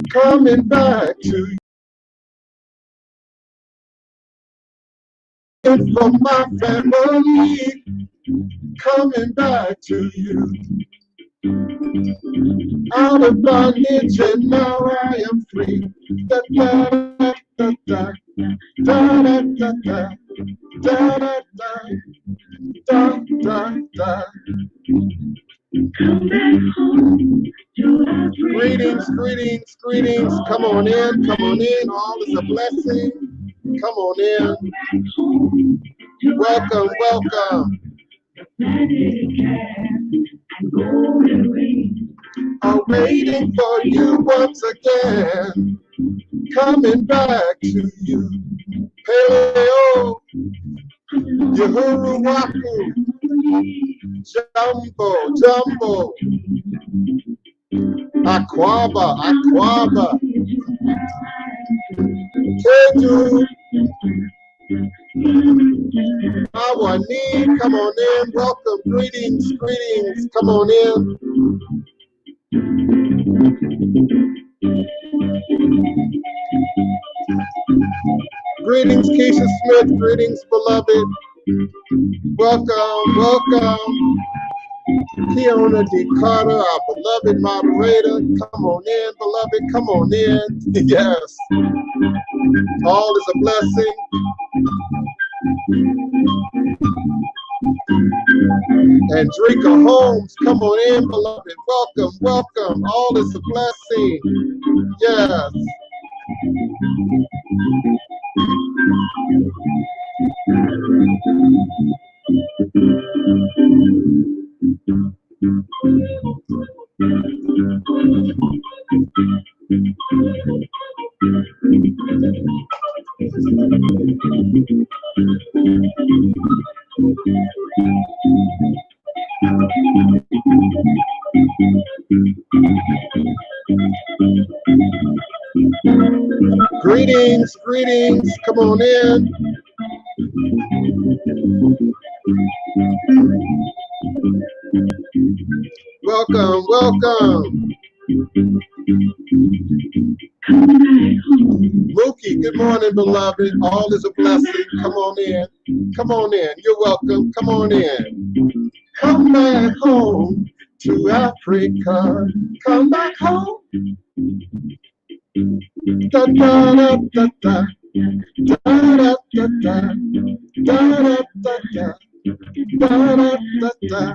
coming back to you. And for my family, coming back to you. Out of bondage and now I am free. Da da da da da da da da da da da da da da. Greetings, greetings, greetings. Come on in, come on in. All is a blessing. Come on in. Welcome, welcome. I'm waiting for you once again. Coming back to you. Paleo, Uhuru Waku, Jumbo, Jumbo, Aquaba, Aquaba, Keju, Awani, come on in, welcome, greetings, greetings, come on in. Greetings, Keisha Smith, greetings, beloved. Welcome, welcome. Kiona D. Carter, our beloved moderator. Come on in, beloved, come on in. Yes. All is a blessing. And Drika Holmes, come on in, beloved. Welcome, welcome. All is a blessing. Yes. Greetings, greetings, come on in. Welcome, welcome. Mookie, good morning, beloved. All is a blessing. Come on in. Come on in. You're welcome. Come on in. Come back home to Africa. Come back home. Da da da da da. Da da da da. Da da da da. Da da da da.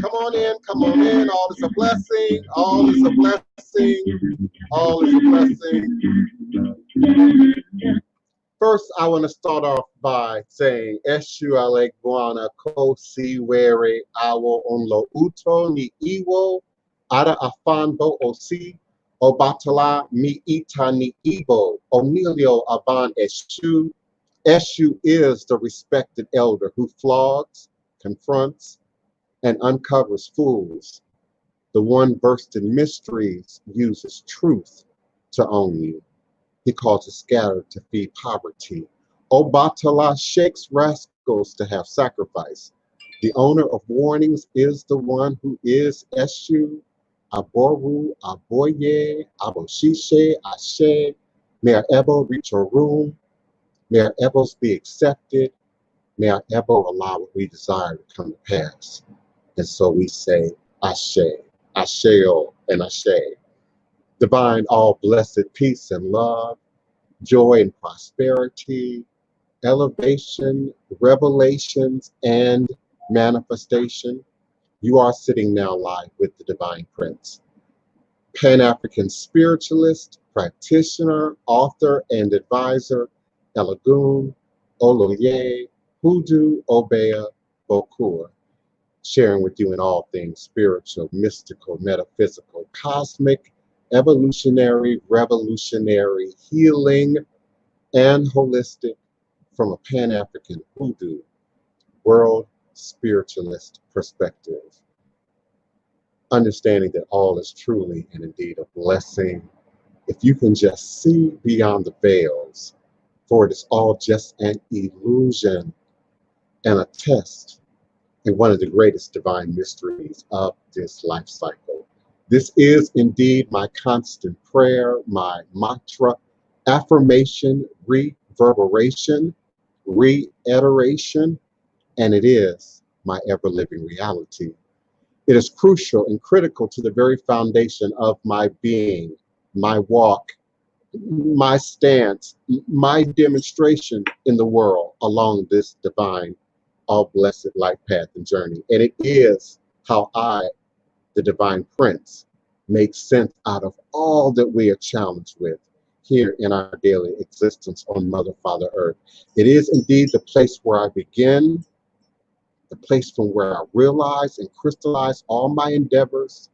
Come on in, come on in. All is a blessing. All is a blessing. All is a blessing. First, I want to start off by saying, Eshu Alegwana Ko Siwere Awo Onlo Uto Ni Iwo Ada Afanbo Osi Obatala Mi Ita Ni Ibo Onilio Aban Eshu. Eshu is the respected elder who flogs, confronts, and uncovers fools. The one versed in mysteries uses truth to own you. He causes scattered to feed poverty. Obatala shakes rascals to have sacrifice. The owner of warnings is the one who is Eshu, Aboru, Aboye, Aboshishe, Ashe. May our Ebo reach our room. May our Ebos be accepted. May our Ebo allow what we desire to come to pass. And so we say, Ashe, Asheo, and Ashe. Divine, all blessed peace and love, joy and prosperity, elevation, revelations, and manifestation. You are sitting now live with the Divine Prince, Pan-African spiritualist, practitioner, author, and advisor, Elagoon, Oloye, Hoodoo, Obeah, Bokur, sharing with you in all things spiritual, mystical, metaphysical, cosmic, evolutionary, revolutionary, healing, and holistic from a Pan-African Voodoo, world spiritualist perspective. Understanding that all is truly and indeed a blessing. If you can just see beyond the veils, for it is all just an illusion and a test in one of the greatest divine mysteries of this life cycle. This is indeed my constant prayer, my mantra, affirmation, reverberation, reiteration, and it is my ever-living reality. It is crucial and critical to the very foundation of my being, my walk, my stance, my demonstration in the world along this divine, all blessed life path and journey. And it is how I, the divine prince, make sense out of all that we are challenged with here in our daily existence on Mother, Father, Earth. It is indeed the place where I begin, the place from where I realize and crystallize all my endeavors,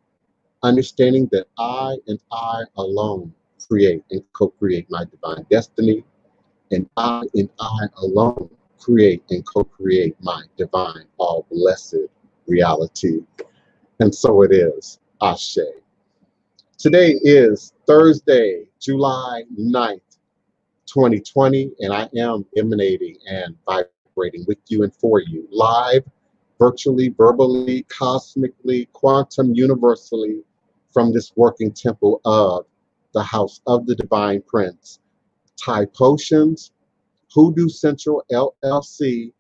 understanding that I and I alone create and co-create my divine destiny, and I alone create and co-create my divine, all blessed reality. And so it is. Ashe. Today is Thursday, July 9th, 2020, and I am emanating and vibrating with you and for you, live, virtually, verbally, cosmically, quantum, universally, from this working temple of the House of the Divine Prince, Thai Potions, Hoodoo Central LLC,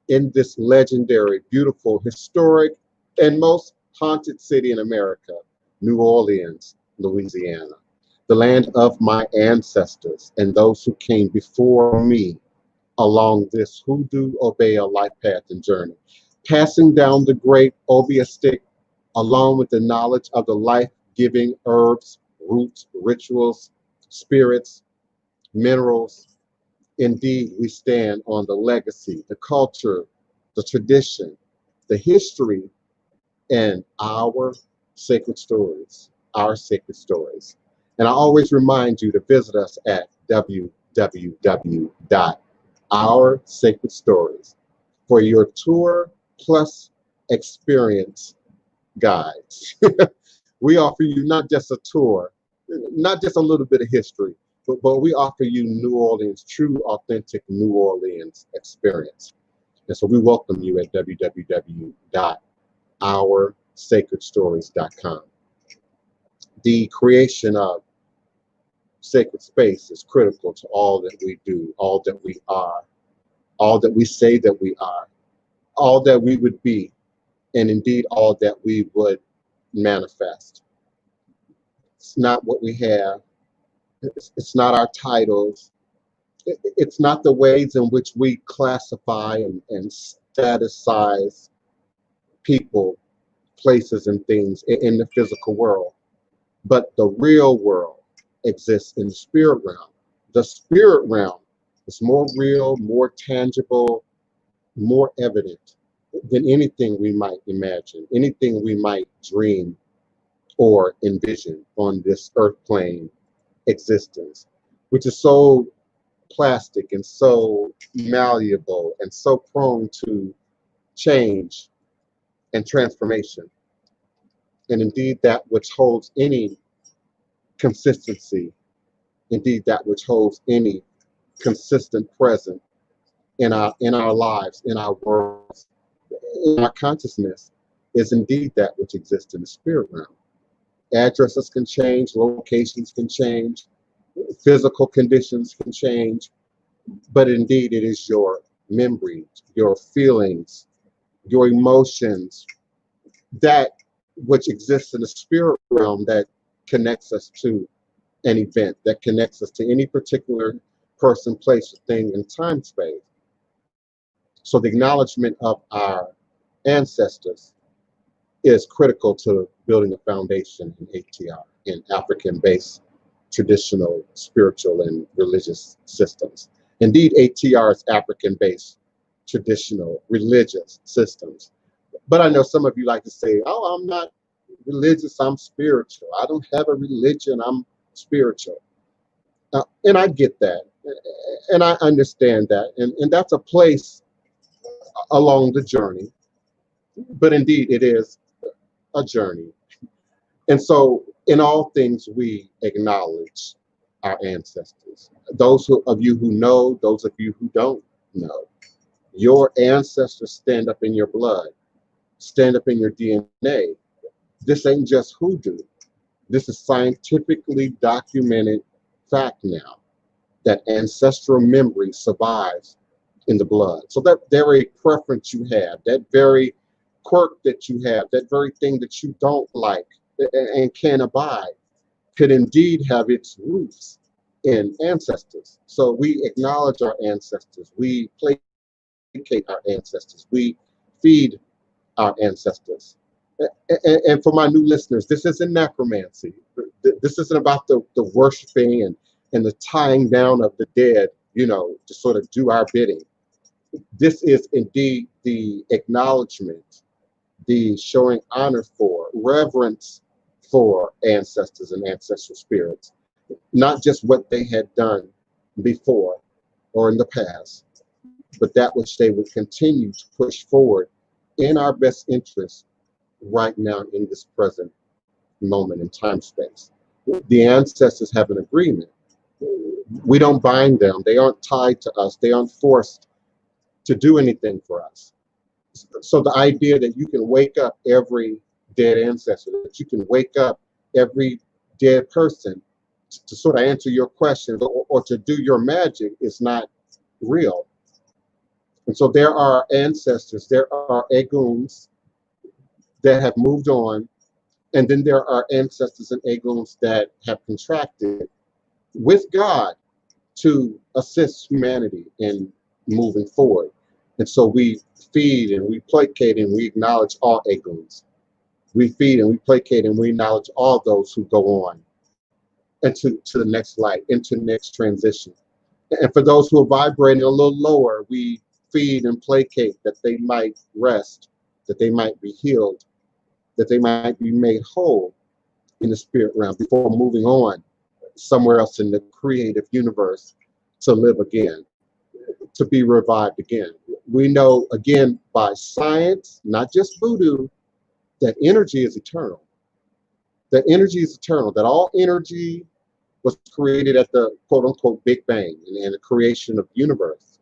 in this legendary, beautiful, historic, and most haunted city in America, New Orleans, Louisiana, the land of my ancestors and those who came before me along this Hoodoo Obeah life path and journey, passing down the great Obeah stick along with the knowledge of the life-giving herbs, roots, rituals, spirits, minerals. Indeed, we stand on the legacy, the culture, the tradition, the history, and our sacred stories, our sacred stories. And I always remind you to visit us at www.oursacredstories for your tour plus experience guides. We offer you not just a tour, not just a little bit of history, but we offer you New Orleans, true, authentic New Orleans experience. And so we welcome you at www.oursacredstories.com. The creation of sacred space is critical to all that we do, all that we are, all that we say that we are, all that we would be, and indeed all that we would manifest. It's not what we have. It's not our titles. It's not the ways in which we classify and staticize people, places, and things in the physical world. But the real world exists in the spirit realm. The spirit realm is more real, more tangible, more evident than anything we might imagine, anything we might dream or envision on this earth plane existence, which is so plastic and so malleable and so prone to change and transformation. And indeed, that which holds any consistency, indeed, that which holds any consistent presence in our lives, in our worlds, in our consciousness, is indeed that which exists in the spirit realm. Addresses can change, locations can change, physical conditions can change, but indeed it is your memories, your feelings, your emotions, that which exists in the spirit realm that connects us to an event, that connects us to any particular person, place, thing in time space. So the acknowledgement of our ancestors is critical to building a foundation in ATR, in African-based traditional, spiritual, and religious systems. Indeed, ATR is African-based traditional religious systems. But I know some of you like to say, oh, I'm not religious, I'm spiritual. I don't have a religion, I'm spiritual. And I get that. And I understand that. And that's a place along the journey. But indeed, it is a journey. And so, in all things, we acknowledge our ancestors. Of you who know, those of you who don't know, your ancestors stand up in your blood, stand up in your DNA. This ain't just hoodoo. This is scientifically documented fact now that ancestral memory survives in the blood. So that very preference you have, that very quirk that you have, that very thing that you don't like and can't abide, could indeed have its roots in ancestors. So we acknowledge our ancestors, we placate our ancestors, we feed our ancestors. And for my new listeners, this isn't necromancy. This isn't about the worshiping and the tying down of the dead, to sort of do our bidding. This is indeed the acknowledgement, the showing honor for, reverence for ancestors and ancestral spirits, not just what they had done before or in the past, but that which they would continue to push forward in our best interest right now in this present moment in time space. The ancestors have an agreement. We don't bind them. They aren't tied to us. They aren't forced to do anything for us. So the idea that you can wake up every dead ancestor, that you can wake up every dead person to sort of answer your questions or to do your magic is not real. And so there are ancestors, there are eguns that have moved on, and then there are ancestors and eguns that have contracted with God to assist humanity in moving forward. And so we feed and we placate and we acknowledge all eguns. We feed and we placate and we acknowledge all those who go on into the next light, into the next transition. And for those who are vibrating a little lower, we feed and placate that they might rest, that they might be healed, that they might be made whole in the spirit realm before moving on somewhere else in the creative universe to live again, to be revived again. We know, again, by science, not just voodoo, that energy is eternal. That energy is eternal, that all energy was created at the quote unquote Big Bang and the creation of the universe.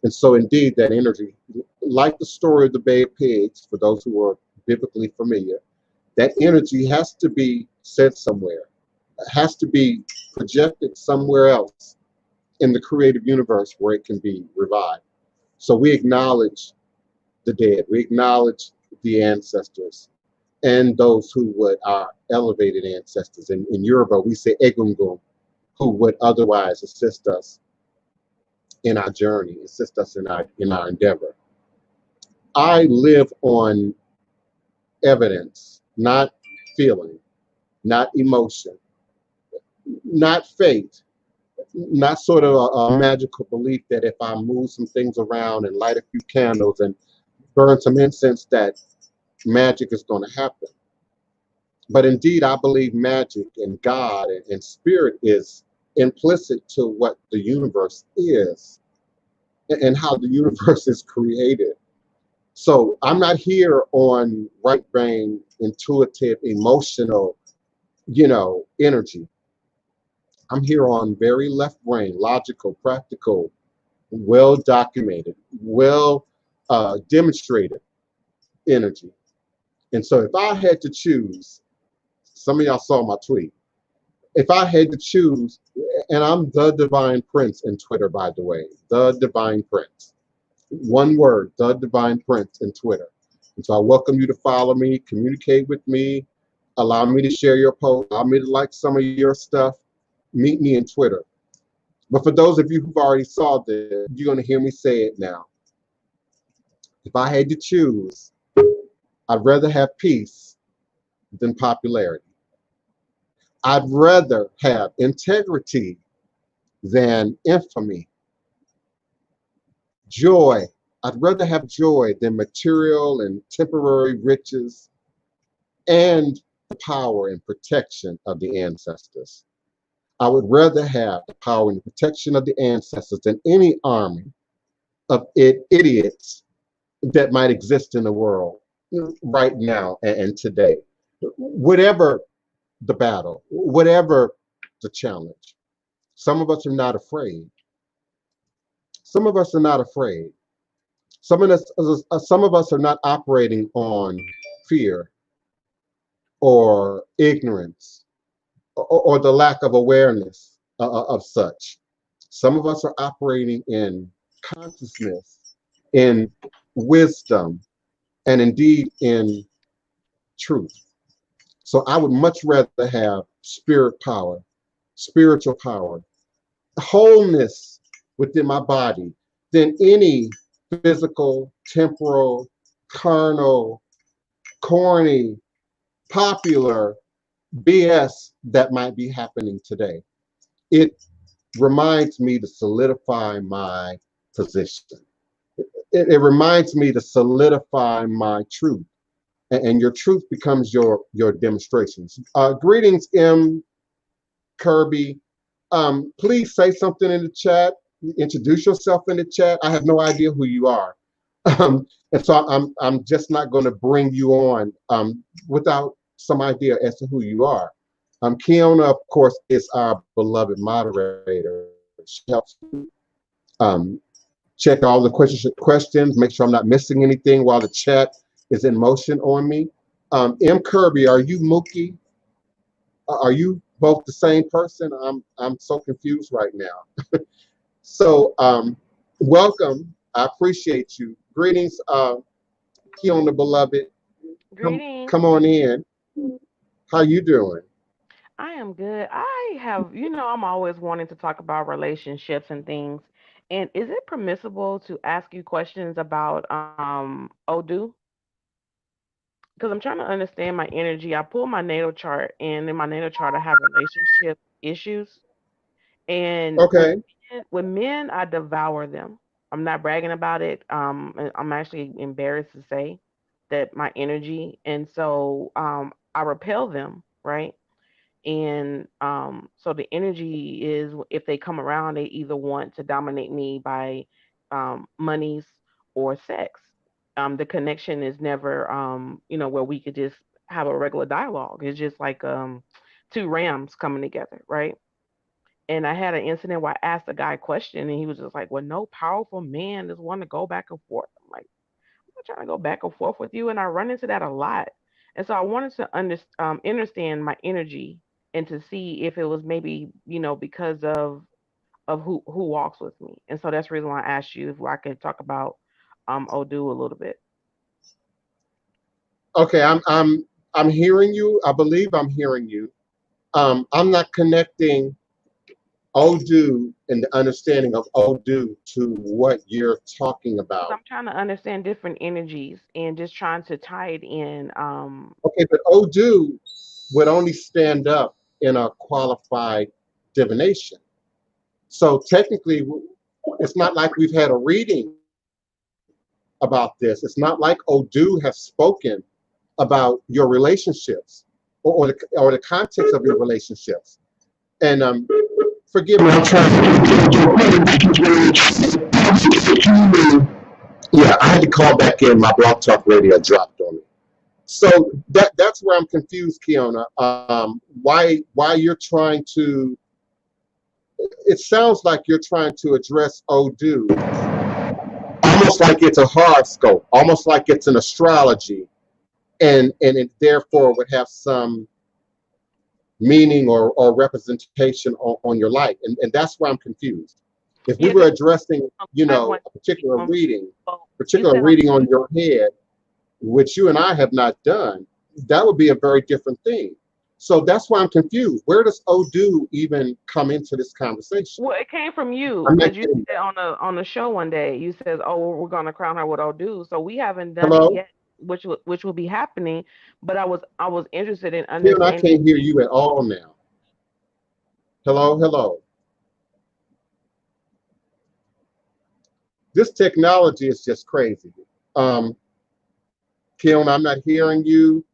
And so indeed that energy, like the story of the Bay of Pigs, for those who are biblically familiar, that energy has to be said somewhere. It has to be projected somewhere else in the creative universe where it can be revived. So we acknowledge the dead, we acknowledge the ancestors and those who would our elevated ancestors. In Yoruba, we say egungun, who would otherwise assist us in our journey, assist us in our endeavor. I live on evidence, not feeling, not emotion, not faith, not sort of a magical belief that if I move some things around and light a few candles and burn some incense that magic is going to happen. But indeed, I believe magic and God and spirit is implicit to what the universe is and how the universe is created. So I'm not here on right brain, intuitive, emotional, energy. I'm here on very left brain, logical, practical, well documented, well demonstrated energy. And so if I had to choose, some of y'all saw my tweet, if I had to choose, and I'm the Divine Prince in Twitter, by the way, the Divine Prince. One word, the Divine Prince in Twitter. And so I welcome you to follow me, communicate with me, allow me to share your post, allow me to like some of your stuff. Meet me in Twitter. But for those of you who've already saw this, you're going to hear me say it now. If I had to choose, I'd rather have peace than popularity. I'd rather have integrity than infamy. Joy. I'd rather have joy than material and temporary riches and the power and protection of the ancestors. I would rather have the power and the protection of the ancestors than any army of idiots that might exist in the world right now and today. Whatever the battle, whatever the challenge, some of us are not afraid. Some of us are not afraid. Some of us are not operating on fear or ignorance or the lack of awareness of such. Some of us are operating in consciousness, in wisdom, and indeed in truth. So I would much rather have spirit power, spiritual power, wholeness within my body than any physical, temporal, carnal, corny, popular BS that might be happening today. It reminds me to solidify my position. It reminds me to solidify my truth, and your truth becomes your demonstrations. Greetings, M. Kirby. Please say something in the chat. Introduce yourself in the chat. I have no idea who you are, and so I'm just not going to bring you on without some idea as to who you are. Kiona, of course, is our beloved moderator. She helps check all the questions, make sure I'm not missing anything while the chat is in motion on me. M. Kirby, are you Mookie? Are you both the same person? I'm so confused right now. So welcome. I appreciate you. Greetings, Kiona, beloved. Greetings. Come on in. How you doing? I am good. I have, I'm always wanting to talk about relationships and things. And is it permissible to ask you questions about Odu? Because I'm trying to understand my energy. I pull my natal chart, and in my natal chart, I have relationship issues. And Okay. with men, I devour them. I'm not bragging about it. And I'm actually embarrassed to say that my energy, and so I repel them, right? And so the energy is if they come around, they either want to dominate me by monies or sex. The connection is never, where we could just have a regular dialogue. It's just like two rams coming together, right? And I had an incident where I asked a guy a question, and he was just like, "Well, no powerful man is one to go back and forth." I'm like, "I'm not trying to go back and forth with you," and I run into that a lot. And so I wanted to understand my energy and to see if it was maybe because of who walks with me. And so that's the reason why I asked you if I could talk about Odu a little bit. Okay. I'm hearing you. I believe I'm hearing you. I'm not connecting Odoo and the understanding of Odoo to what you're talking Because about. I'm trying to understand different energies and just trying to tie it in. Okay, but Odoo would only stand up in a qualified divination. So technically, it's not like we've had a reading about this. It's not like Odoo has spoken about your relationships or the context of your relationships. And forgive me, I'm trying to. Yeah, I had to call back in. My Blog Talk Radio dropped on me. So that's where I'm confused, Kiona. Why you're trying to? It sounds like you're trying to address Odoo, almost like it's a horoscope, almost like it's an astrology, and it therefore would have some meaning or representation on your life, and that's why I'm confused. If we Yeah, were this addressing, last one. a particular You said reading on your head, which you and I have not done, that would be a very different thing. So that's why I'm confused. Where does Odoo even come into this conversation? well, it came from you I'm not because you getting said that. on the show one day. You said, "Oh, well, we're going to crown her with Odu." So we haven't done it Hello? yet, which will be happening. But I was interested in Karen, I understanding. can't hear you at all now. Hello, hello. This technology is just crazy. Um, Karen, I'm not hearing you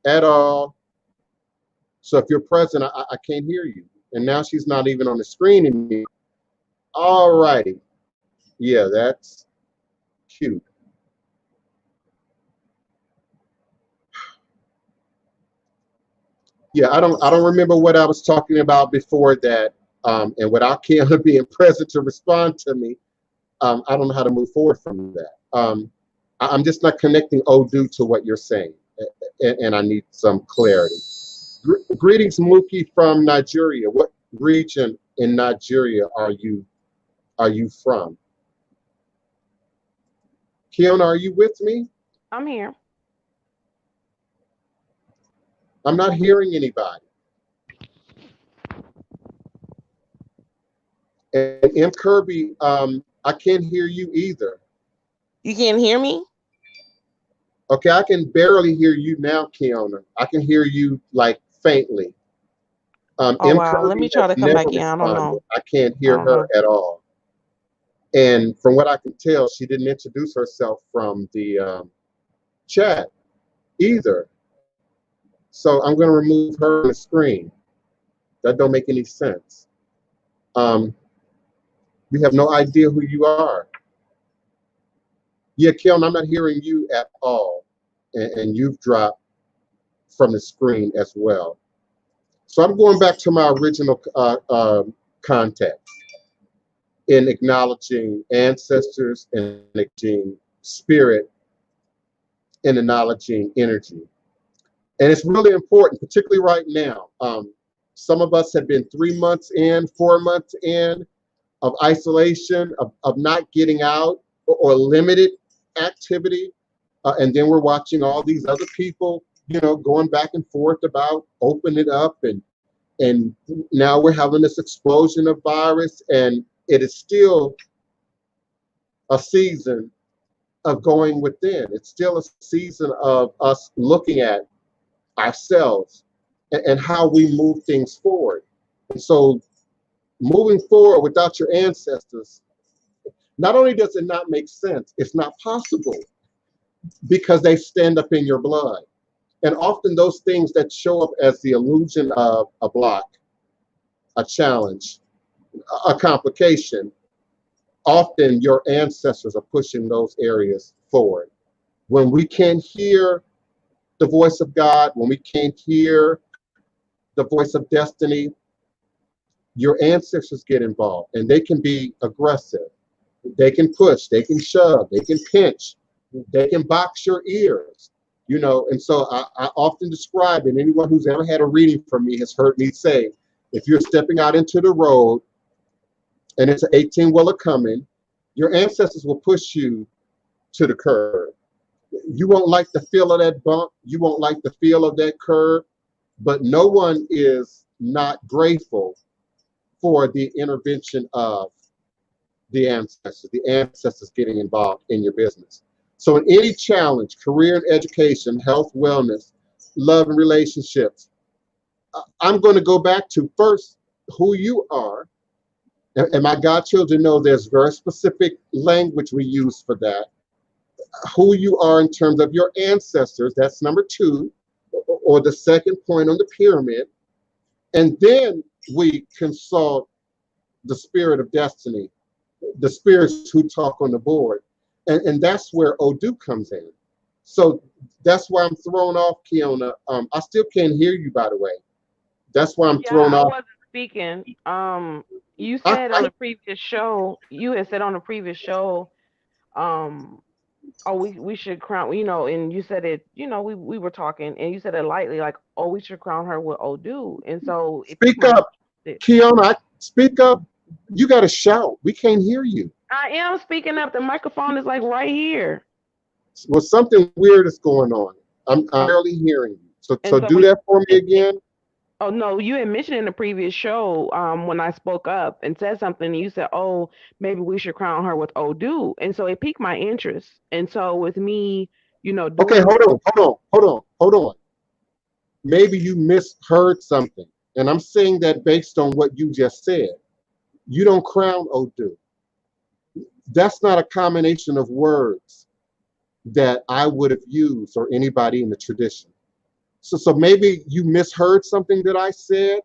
at all. So if you're present, I can't hear you. And now she's not even on the screen anymore. All righty. Yeah, that's cute. Yeah, I don't remember what I was talking about before that. And without Kiana being present to respond to me, I don't know how to move forward from that. I'm just not connecting Odoo to what you're saying, and I need some clarity. Greetings, Mookie from Nigeria. What region in Nigeria are you from? Kiona, are you with me? I'm here. I'm not hearing anybody. And M. Kirby, I can't hear you either. You can't hear me? Okay, I can barely hear you now, Kiona. I can hear you like faintly. Oh M. wow. Let Kirby me try has to come never back in. I don't responded. know. I can't I hear don't her know. at all. And from what I can tell, she didn't introduce herself from the chat either. So I'm going to remove her from the screen. That don't make any sense. Um, we have no idea who you are. Yeah, Keln, I'm not hearing you at all. And you've dropped from the screen as well. So I'm going back to my original context in acknowledging ancestors and acknowledging spirit and acknowledging energy. And it's really important, particularly right now. Some of us have been 3 months in, 4 months in of isolation, of not getting out or limited activity. And then we're watching all these other people, going back and forth about open it up. And now we're having this explosion of virus. And it is still a season of going within. It's still a season of us looking at ourselves and how we move things forward. And so moving forward without your ancestors, not only does it not make sense, it's not possible because they stand up in your blood. And often those things that show up as the illusion of a block, a challenge, a complication, often your ancestors are pushing those areas forward. When we can't hear the voice of God, when we can't hear the voice of destiny, your ancestors get involved and they can be aggressive. They can push, they can shove, they can pinch, they can box your ears, And so I often describe, and anyone who's ever had a reading from me has heard me say, if you're stepping out into the road and it's an 18-wheeler coming, your ancestors will push you to the curb. You won't like the feel of that bump. You won't like the feel of that curb, but no one is not grateful for the intervention of the ancestors getting involved in your business. So in any challenge, career and education, health, wellness, love and relationships, I'm going to go back to first who you are. And my godchildren know there's very specific language we use for that. Who you are in terms of your ancestors, that's number two, or the second point on the pyramid. And then we consult the spirit of destiny, the spirits who talk on the board. And that's where Odu comes in. So that's why I'm thrown off, Kiona. I still can't hear you, by the way. That's why I'm Yeah, thrown I off. wasn't speaking. You I, said on I the previous show, you had said on the previous show, um, oh, we should crown, and you said it, we were talking, and you said it lightly, like, oh, we should crown her with Odu, and so it piqued speak my up, interest. Kiona. Speak up. You got to shout. We can't hear you. I am speaking up. The microphone is like right here, Well, something weird is going on. I'm um, barely hearing you. So and so do that for me it, again. oh no, you had mentioned in the previous show, when I spoke up and said something, and you said, "Oh, maybe we should crown her with Odu," and so it piqued my interest. And so with me, Okay, doing hold on. Maybe you misheard something. And I'm saying that based on what you just said. You don't crown Odu. That's not a combination of words that I would have used or anybody in the tradition. So maybe you misheard something that I said,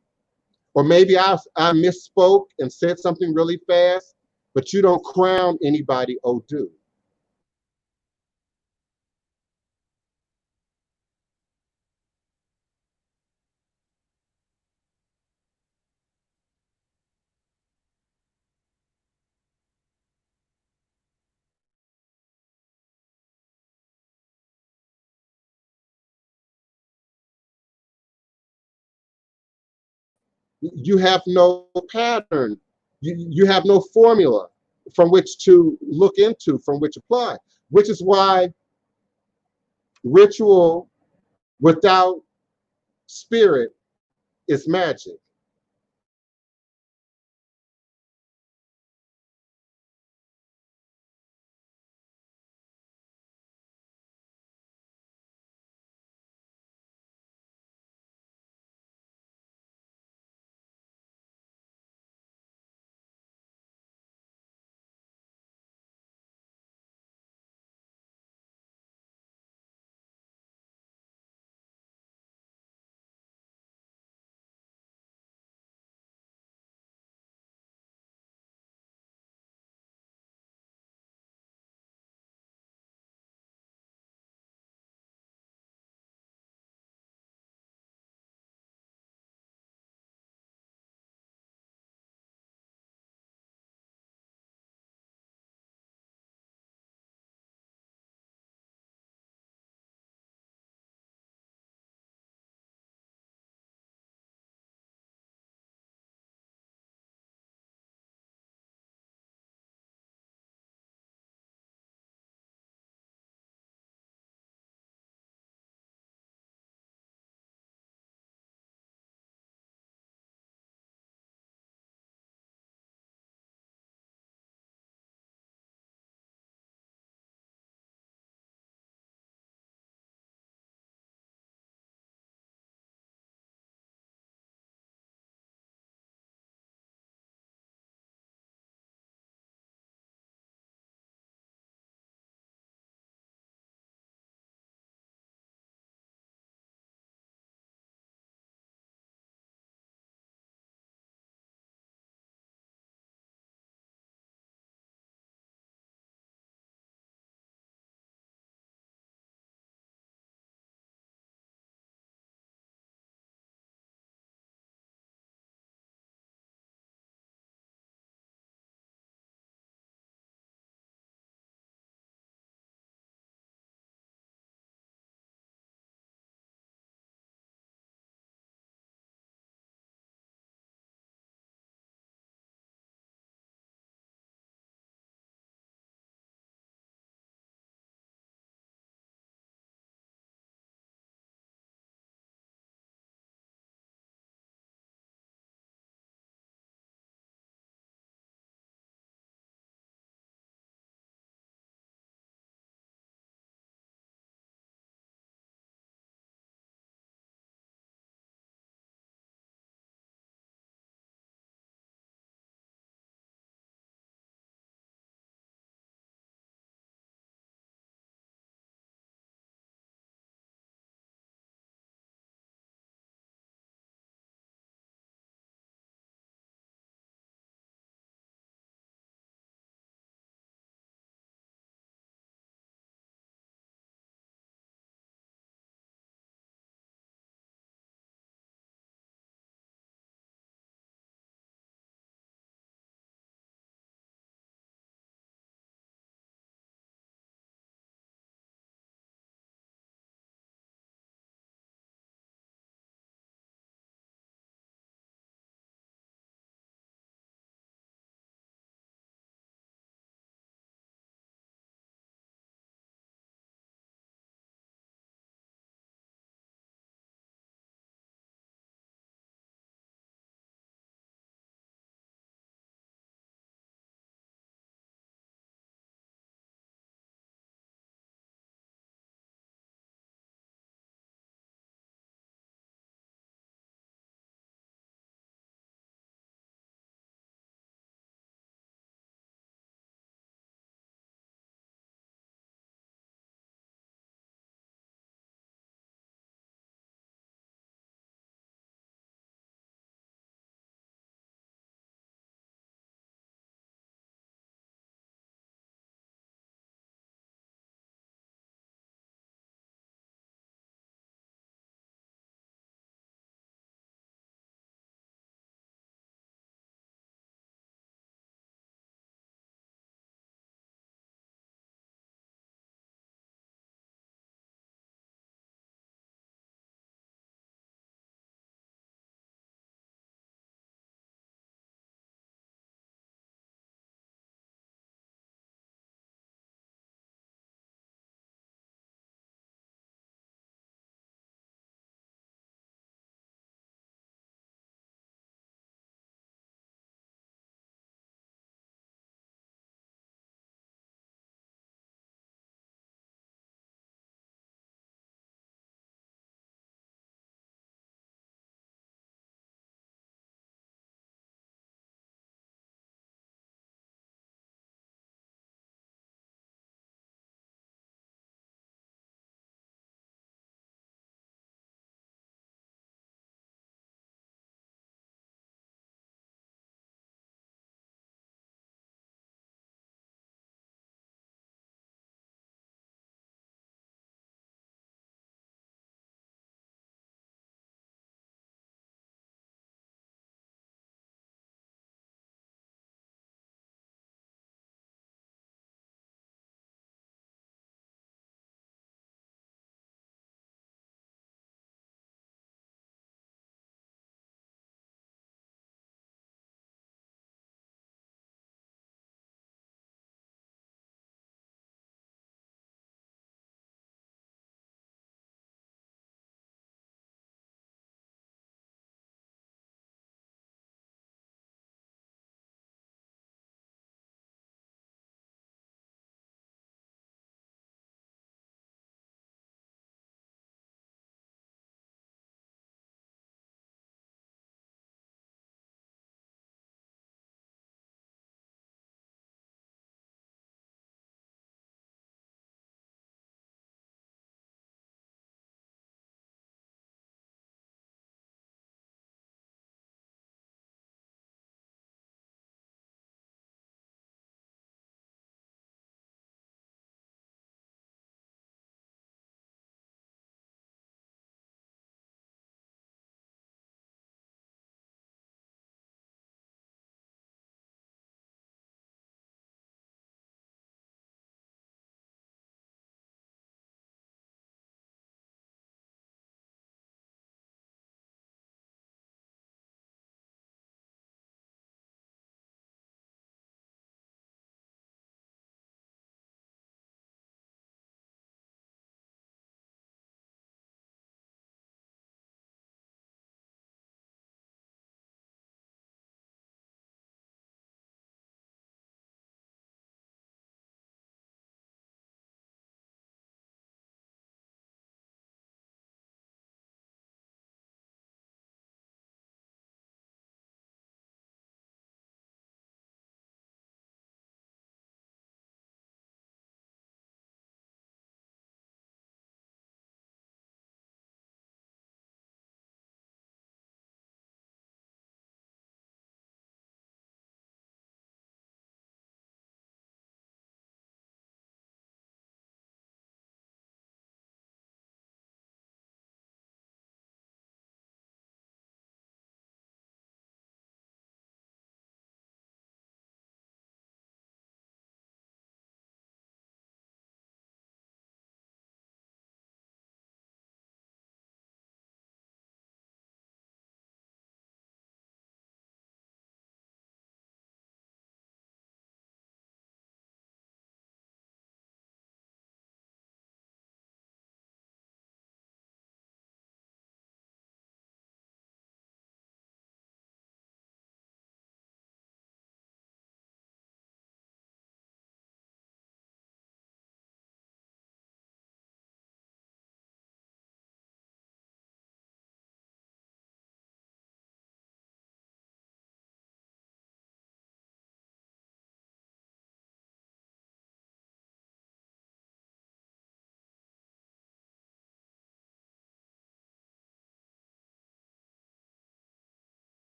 or maybe I misspoke and said something really fast, but you don't crown anybody Odu. You have no pattern. You have no formula from which to look into, from which apply, which is why ritual without spirit is magic.